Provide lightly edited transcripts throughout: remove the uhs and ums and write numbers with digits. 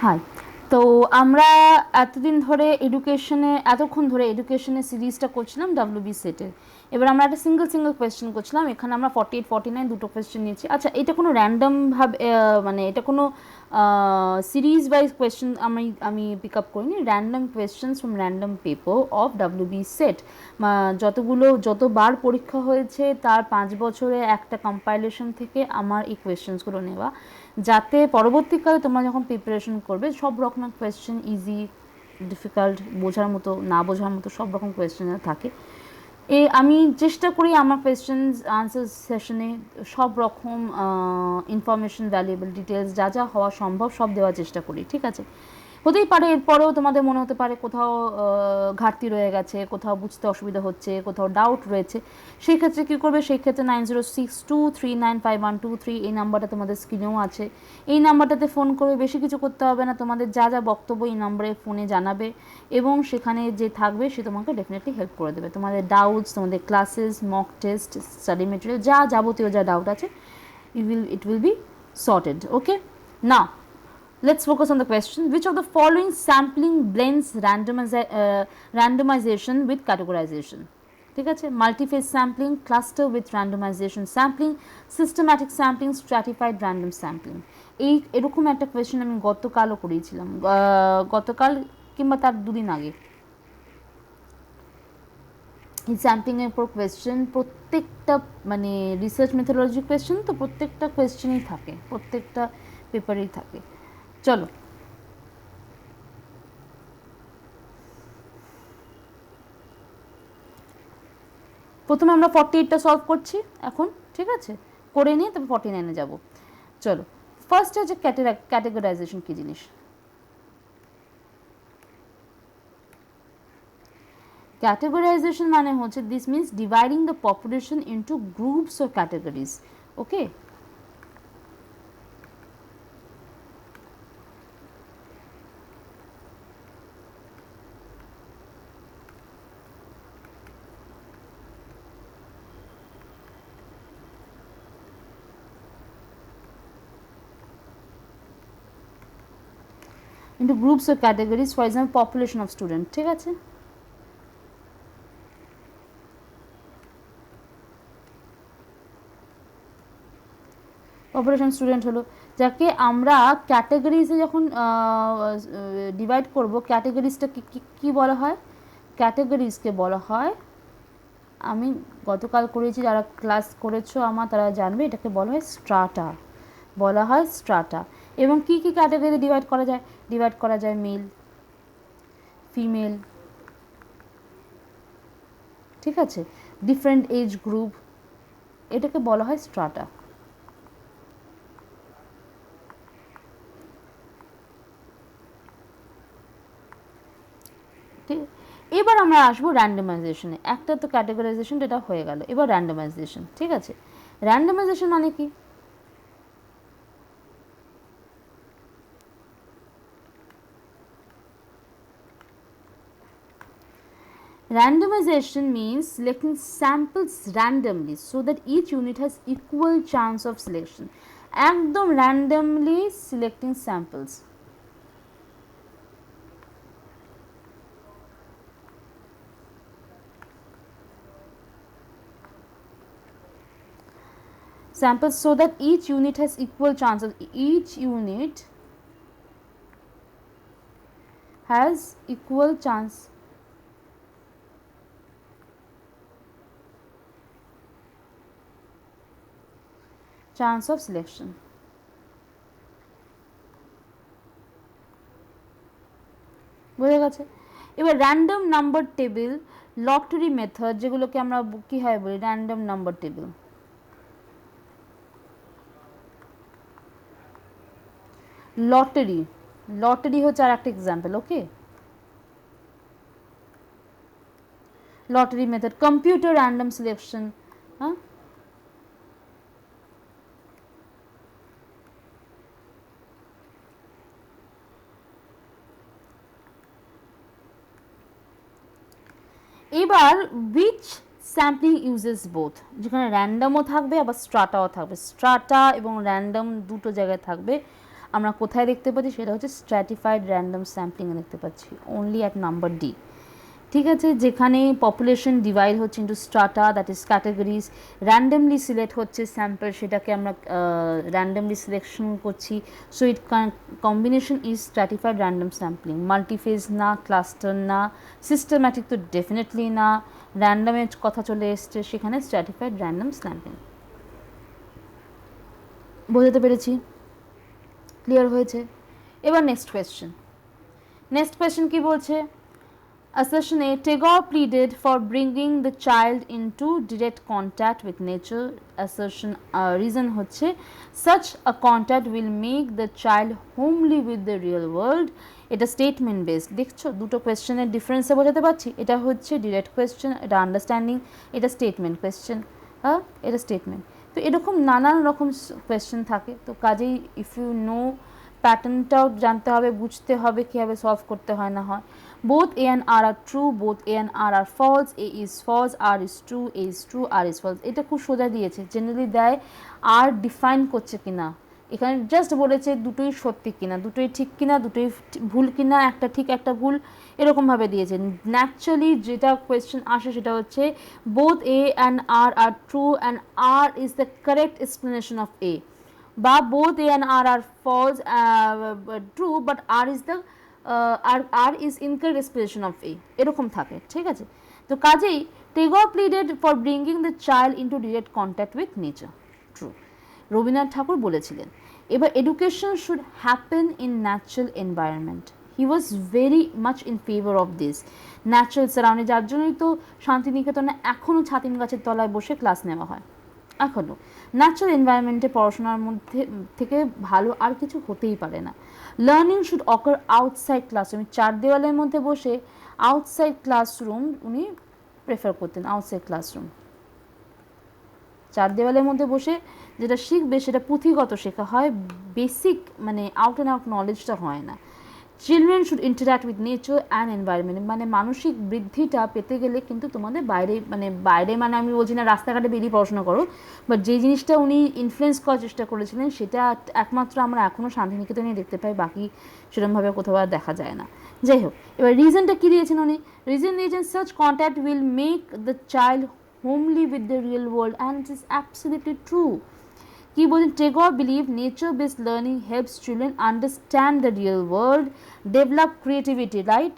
High. তো আমরা এতক্ষণ ধরে এডুকেশনের সিরিজটা করছিলাম ডাব্লিউবি সেটের। এবার আমরা একটা সিঙ্গেল কোয়েশ্চেন করছিলাম। এখানে আমরা 48 49 দুটো কোয়েশ্চেন নিয়েছি। আচ্ছা, এটা কোনো র্যান্ডম ভাবে মানে এটা কোনো সিরিজ ওয়াইজ কোয়েশ্চেন আমি পিক আপ করিনি। Random questions from random paper of WB set. যতবার পরীক্ষা হয়েছে তার 5 বছরে একটা কম্পাইলেশন থেকে আমার এই কোয়েশ্চেন্সগুলো নেওয়া, যাতে পরবর্তীকালে তোমরা যখন প্রিপারেশন করবে সব রকমের কোয়েশ্চেন, ইজি, ডিফিকাল্ট, বোঝার মতো, না বোঝার মতো সব রকম কোয়েশ্চেন থাকে। আমি চেষ্টা করি আমার কোয়েশ্চেন্স আনসার সেশনে সব রকম ইনফরমেশন, ভ্যালুয়েবল ডিটেলস যা যা হওয়া সম্ভব সব দেওয়ার চেষ্টা করি, ঠিক আছে? হতেই পারে এরপরেও তোমাদের মনে হতে পারে কোথাও ঘাটতি রয়ে গেছে, কোথাও বুঝতে অসুবিধা হচ্ছে, কোথাও ডাউট রয়েছে। সেই ক্ষেত্রে কী করবে? সেই ক্ষেত্রে 9062395123 এই নাম্বারটা তোমাদের স্ক্রিনেও আছে। এই নাম্বারটাতে ফোন করবে, বেশি কিছু করতে হবে না, তোমাদের যা যা বক্তব্য এই নাম্বারে ফোনে জানাবে এবং সেখানে যে থাকবে সে তোমাকে ডেফিনেটলি হেল্প করে দেবে। তোমাদের ডাউটস, তোমাদের classes, mock test, study material যা যাবতীয় যা ডাউট আছে, it will be sorted. Okay, now let's focus on the question. Which of the following sampling blends randomization with categorization? ঠিক আছে? Multiphase sampling, cluster with randomization sampling, systematic sampling, stratified random sampling. এরকম একটা question আমি গতকালও করিয়েছিলাম, গতকাল কিংবা তার দুদিন আগে। এই স্যাম্পলিংয়ের উপর কোয়েশ্চেন প্রত্যেকটা মানে রিসার্চ মেথোডোলজি কোয়েশ্চেন তো প্রত্যেকটা কোয়েশ্চেনেই থাকে, প্রত্যেকটা পেপারেই থাকে। চলো, প্রথমে আমরা 48টা সলভ করছি এখন, ঠিক আছে? করে নিয়ে তবে 49-এ যাব। চলো, ফার্স্ট হচ্ছে ক্যাটেগরাইজেশন কী জিনিস। ক্যাটেগরাইজেশন মানে হচ্ছে this means dividing the population into groups or categories. Okay, into groups or categories, for example population of student, ঠিক আছে? পপুলেশন স্টুডেন্ট হলো, যাকে আমরা ক্যাটাগরিজে যখন ডিভাইড করব, ক্যাটাগরিজটা কি বলা হয়? ক্যাটাগরিজকে বলা হয়, আমি গতকাল করেছি, যারা ক্লাস করেছো আমার তারা জানবে, এটাকে বলা হয় স্ট্রাটা, বলা হয় স্ট্রাটা। এবং কি কি ক্যাটাগরি ডিভাইড করা যায়? ডিভাইড করা যায় মেল, ফিমেল, ঠিক আছে, ডিফারেন্ট এজ গ্রুপ, এটাকে বলা হয় স্ট্রাটা। ঠিক, এবার আমরা আসবো র্যান্ডমাইজেশনে। একটা তো ক্যাটেগরাইজেশন, এটা হয়ে গেল, এবার র্যান্ডমাইজেশন, ঠিক আছে? র্যান্ডমাইজেশন মানে কি? Randomization means selecting samples randomly so that each unit has equal chance of selection. একদম randomly selecting samples. Samples so that each unit has equal chances. Each unit has equal chance. Chance of selection. বুঝে গেছে? এবার random number table, lottery method, যেগুলোকে আমরা কি হয় বলি random number table. Lottery হচ্ছে আর একটা example. Okay, lottery method, computer random selection. হ্যাঁ, এবার উইচ স্যাম্পলিং ইউজেস বোথ, যেখানে র্যান্ডমও থাকবে আবার স্ট্রাটাও থাকবে, স্ট্রাটা এবং র্যান্ডম দুটো জায়গায় থাকবে। আমরা কোথায় দেখতে পাচ্ছি, সেটা হচ্ছে স্ট্র্যাটিফাইড র্যান্ডম স্যাম্পলিং দেখতে পাচ্ছি, অনলি অ্যাট নাম্বার ডি। ঠিক আছে, যেখানে পপুলেশন ডিভাইড হচ্ছে into strata, that is categories, randomly select হচ্ছে স্যাম্পল, সেটাকে আমরা র্যান্ডমলি সিলেকশন করছি। So it combination is stratified random sampling, multiphase না, ক্লাস্টার না, সিস্টেম্যাটিক তো ডেফিনেটলি না, র্যান্ডমের কথা চলে এসছে সেখানে, স্ট্র্যাটিফাইড র্যান্ডম স্যাম্পলিং। বোঝাতে পেরেছি? ক্লিয়ার হয়েছে? এবার নেক্সট কোয়েশ্চেন কি বলছে? Assertion A. Tagore pleaded for bringing the child into direct contact with nature. Assertion reason হচ্ছে such a contact will make the child homely with the real world. এটা statement based. দেখছো দুটো কোয়েশ্চেনের ডিফারেন্সে বোঝাতে পারছি? এটা হচ্ছে ডিরেক্ট কোয়েশ্চেন, এটা understanding, এটা স্টেটমেন্ট কোয়েশ্চেন। এটা স্টেটমেন্ট। তো এরকম নানান রকম কোয়েশ্চেন থাকে, তো কাজেই ইফ ইউ নো প্যাটার্নটাও জানতে হবে, বুঝতে হবে কীভাবে সলভ করতে হয় না হয়। Both A and R are true, both A and R are false, A is false, R is true, A is true, R is false. এটা খুব সোজা দিয়েছে, জেনারেলি দেয় আর ডিফাইন করছে কিনা, এখানে জাস্ট বলেছে দুটোই সত্যি কিনা, দুটোই ঠিক কিনা, দুটোই ভুল কিনা, একটা ঠিক একটা ভুল, এরকমভাবে দিয়েছে। ন্যাচারালি যেটা কোয়েশ্চেন আসে সেটা হচ্ছে both A and R are true and R is the correct explanation of A, বা both A and R are false, true but R is the R is incorrect explanation of A, এরকম থাকে। ঠিক আছে, তো কাজেই Tagore pleaded for bringing the child into direct contact with nature, true, Rabindranath Tagore বলেছিলেন। এবার education should happen in natural environment, he was very much in favour of this natural surrounding, যার জন্যই তো শান্তিনিকেতনে এখনও ছাতিম গাছের তলায় বসে ক্লাস নেওয়া হয় এখনও। ন্যাচারাল এনভায়রনমেন্টে পড়াশোনার মধ্যে থেকে ভালো আর কিছু হতেই পারে না। Learning should ochre outside classroom, চার দেওয়ালের মধ্যে বসে আউটসাইড ক্লাসরুম উনি প্রেফার করতেন, আউটসাইড ক্লাসরুম। চার দেওয়ালের মধ্যে বসে যেটা শিখবে সেটা পুঁথিগত শেখা হয়, বেসিক মানে আউট অ্যান্ড আউট নলেজটা হয় না। Children should interact with nature and environment, মানে মানসিক বৃদ্ধিটা পেতে গেলে কিন্তু তোমাদের বাইরে মানে আমি বলছি না রাস্তাঘাটে বেরিয়ে পড়াশোনা করো, বাট যে জিনিসটা উনি ইনফ্লুয়েন্স করার চেষ্টা করেছিলেন সেটা একমাত্র আমরা এখনও শান্তিনিকেতনে দেখতে পাই, বাকি সেরকমভাবে কোথাও আর দেখা যায় না। যাই হোক, এবার রিজনটা কী দিয়েছেন উনি? রিজন দিয়েছেন such contact will make the child homely with the real world, and it is absolutely true. He was Tagore believed nature-based learning helps children understand the real world, develop creativity, right?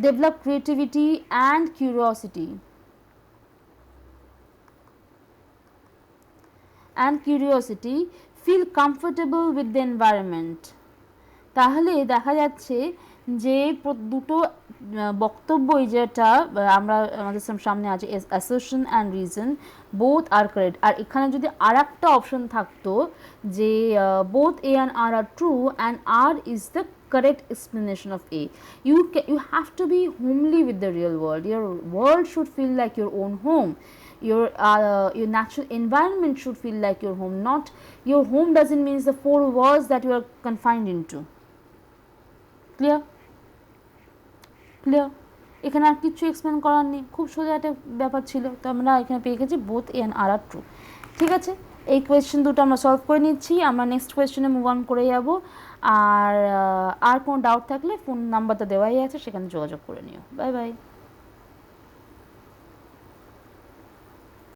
Develop creativity and curiosity. Feel comfortable with the environment. তাহলে দেখা যাচ্ছে যে দুটো বক্তব্যই যেটা আমরা আমাদের সামনে আছে assertion and reason, both are correct. আর এখানে যদি আর একটা অপশন থাকতো যে both A and R are true and R is the correct explanation of A. You have to be homely with the real world. Your world should feel like your own home. Your natural environment should feel like your home. Not your home doesn't mean the four walls that you are confined into. Clear? এখানে আর কিছু explain করার নেই, খুব সোজা একটা ব্যাপার ছিল। তো আমরা এখানে পেয়ে গেছি both A and R are true. ঠিক আছে, এই কোয়েশ্চেন দুটো আমরা সলভ করে নিচ্ছি, আমরা নেক্সট কোয়েশ্চেনে মুভ অন করে যাব। আর কোনো ডাউট থাকলে ফোন নাম্বারটা দেওয়াই আছে, সেখানে যোগাযোগ করে নিও। Bye bye.